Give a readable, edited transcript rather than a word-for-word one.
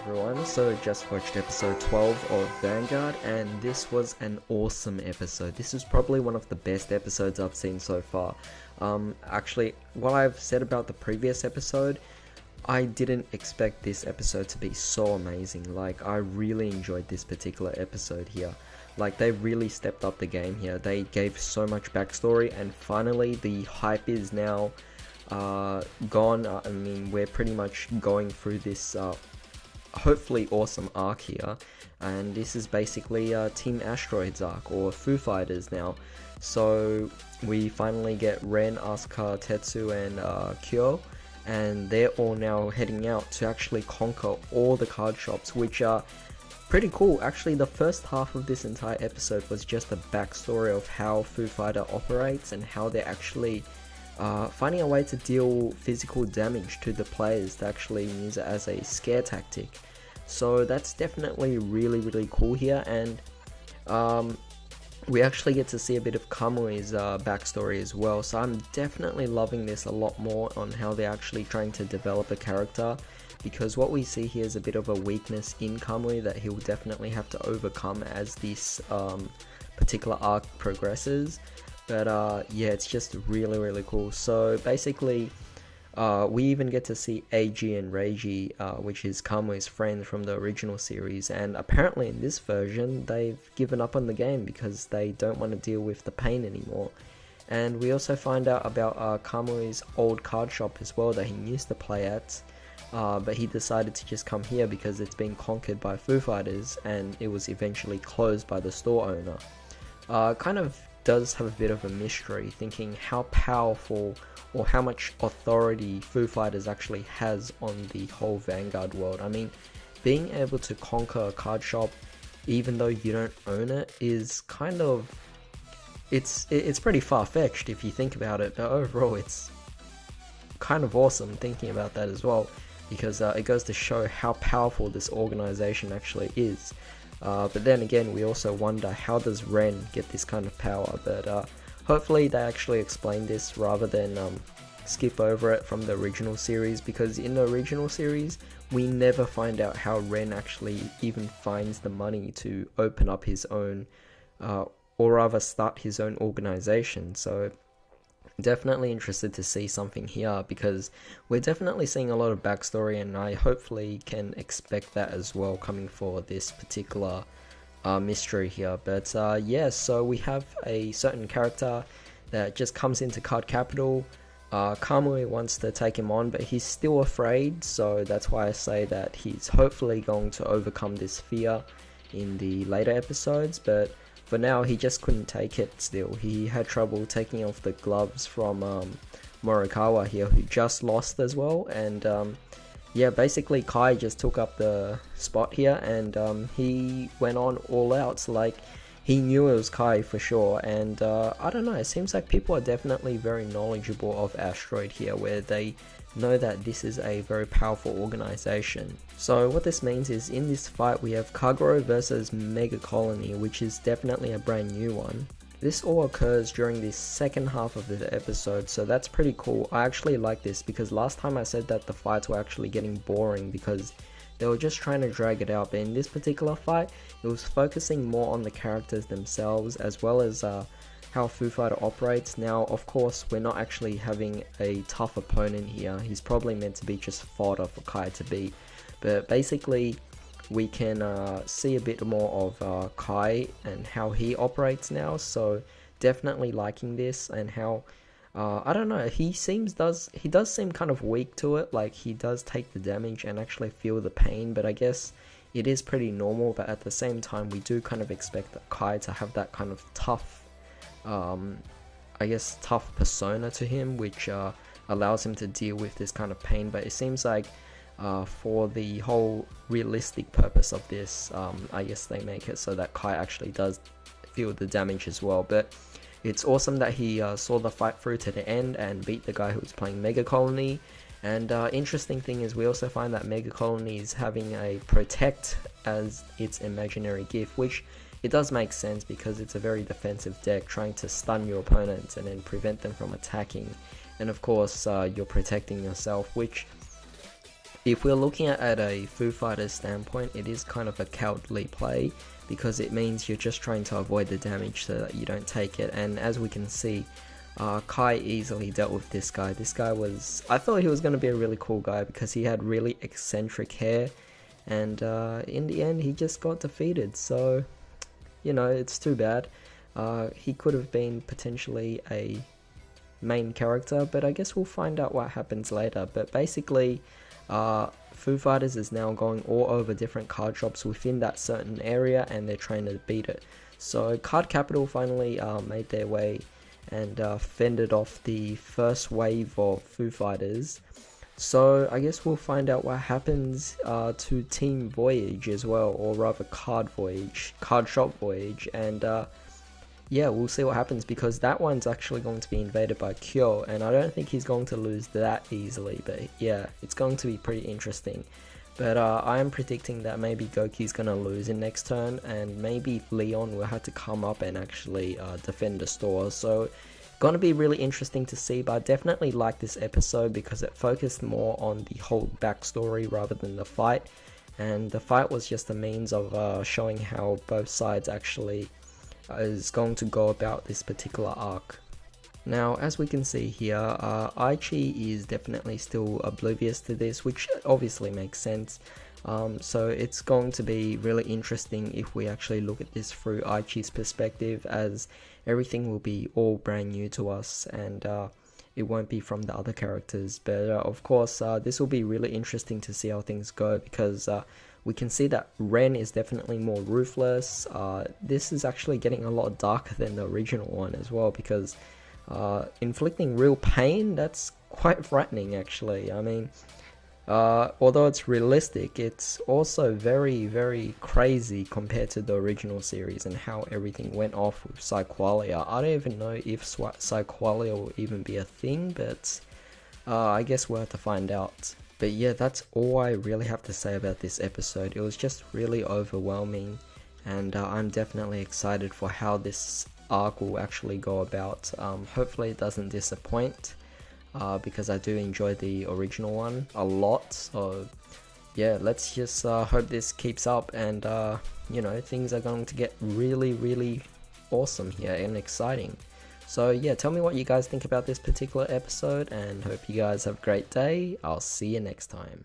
everyone, so just watched episode 12 of Vanguard and this was an awesome episode. This is probably one of the best episodes I've seen so far. Actually, what I've said about the previous episode, I didn't expect this episode to be so amazing. Like, I really enjoyed this particular episode here. Like, they really stepped up the game here. They gave so much backstory and finally the hype is now gone. I mean, we're pretty much going through this hopefully awesome arc here, and this is basically Team Asteroid's arc, or Foo Fighters now. So we finally get Ren, Asuka, Tetsu and Kyo, and they're all now heading out to actually conquer all the card shops, which are pretty cool. Actually, the first half of this entire episode was just a backstory of how Foo Fighter operates and how they're actually finding a way to deal physical damage to the players to actually use it as a scare tactic. So that's definitely really cool here, and we actually get to see a bit of Kamui's backstory as well. So I'm definitely loving this a lot more on how they're actually trying to develop a character, because what we see here is a bit of a weakness in Kamui that he will definitely have to overcome as this particular arc progresses. But yeah, it's just really cool. So basically, we even get to see AG and Reiji, which is Kamui's friends from the original series, and apparently in this version they've given up on the game because they don't want to deal with the pain anymore. And we also find out about Kamui's old card shop as well that he used to play at, but he decided to just come here because it's been conquered by Foo Fighters and it was eventually closed by the store owner. Kind of does have a bit of a mystery, thinking how powerful or how much authority Foo Fighters actually has on the whole Vanguard world. I mean, being able to conquer a card shop even though you don't own it is kind of, it's pretty far-fetched if you think about it, but overall it's kind of awesome thinking about that as well, because it goes to show how powerful this organization actually is. But then again, we also wonder, how does Ren get this kind of power? But hopefully they actually explain this rather than skip over it from the original series, because in the original series we never find out how Ren actually even finds the money to open up his own, or rather start his own organization. So definitely interested to see something here, because we're definitely seeing a lot of backstory, and I hopefully can expect that as well coming for this particular mystery here. But yeah, so we have a certain character that just comes into card capital. Kamui wants to take him on, but he's still afraid, so that's why I say that he's hopefully going to overcome this fear in the later episodes. But for now, he just couldn't take it still. He had trouble taking off the gloves from Morikawa here, who just lost as well. And yeah, basically Kai just took up the spot here, and he went on all out. So, like, he knew it was Kai for sure. And I don't know, it seems like people are definitely very knowledgeable of Asteroid here, where they know that this is a very powerful organization. So what this means is, in this fight we have Kagero versus Mega Colony, which is definitely a brand new one. This all occurs during the second half of the episode, so that's pretty cool. I actually like this, because last time I said that the fights were actually getting boring because they were just trying to drag it out, but in this particular fight it was focusing more on the characters themselves, as well as how Foo Fighter operates. Now, of course, we're not actually having a tough opponent here. He's probably meant to be just fodder for Kai to beat. But basically, we can see a bit more of Kai and how he operates now. So definitely liking this, and how I don't know, he does seem kind of weak to it. Like, he does take the damage and actually feel the pain, but I guess it is pretty normal. But at the same time, we do kind of expect Kai to have that kind of tough, I guess, tough persona to him, which allows him to deal with this kind of pain. But it seems like for the whole realistic purpose of this, I guess they make it so that Kai actually does feel the damage as well. But it's awesome that he saw the fight through to the end and beat the guy who was playing Mega Colony. And interesting thing is, we also find that Mega Colony is having a Protect as its imaginary gift, which it does make sense because it's a very defensive deck, trying to stun your opponents and then prevent them from attacking. And of course, you're protecting yourself, which If we're looking at a Foo Fighters standpoint, it is kind of a cowardly play, because it means you're just trying to avoid the damage so that you don't take it. And as we can see, Kai easily dealt with this guy. This guy was, I thought he was going to be a really cool guy because he had really eccentric hair, and in the end he just got defeated. So, you know, it's too bad. He could have been potentially a main character, but I guess we'll find out what happens later. But basically, Foo Fighters is now going all over different card shops within that certain area, and they're trying to beat it. So Card Capital finally made their way and fended off the first wave of Foo Fighters. So I guess we'll find out what happens to Team Voyage as well, or rather Card Shop Voyage, and yeah, we'll see what happens, because that one's actually going to be invaded by Kyo, and I don't think he's going to lose that easily. But yeah, it's going to be pretty interesting. But I am predicting that maybe Goki's going to lose in next turn, and maybe Leon will have to come up and actually defend the store. So going to be really interesting to see. But I definitely like this episode because it focused more on the whole backstory rather than the fight, and the fight was just a means of showing how both sides actually is going to go about this particular arc. Now, as we can see here, Aichi is definitely still oblivious to this, which obviously makes sense. So it's going to be really interesting if we actually look at this through Aichi's perspective, as everything will be all brand new to us, and it won't be from the other characters. But of course, this will be really interesting to see how things go, because we can see that Ren is definitely more ruthless. This is actually getting a lot darker than the original one as well, because inflicting real pain, that's quite frightening actually. I mean, although it's realistic, it's also very, very crazy compared to the original series and how everything went off with Psyqualia. I don't even know if Psyqualia will even be a thing, but I guess we'll have to find out. But yeah, that's all I really have to say about this episode. It was just really overwhelming, and I'm definitely excited for how this arc will actually go about. Hopefully it doesn't disappoint, because I do enjoy the original one a lot. So yeah, let's just hope this keeps up, and you know, things are going to get really, really awesome here and exciting. So yeah, tell me what you guys think about this particular episode, and hope you guys have a great day. I'll see you next time.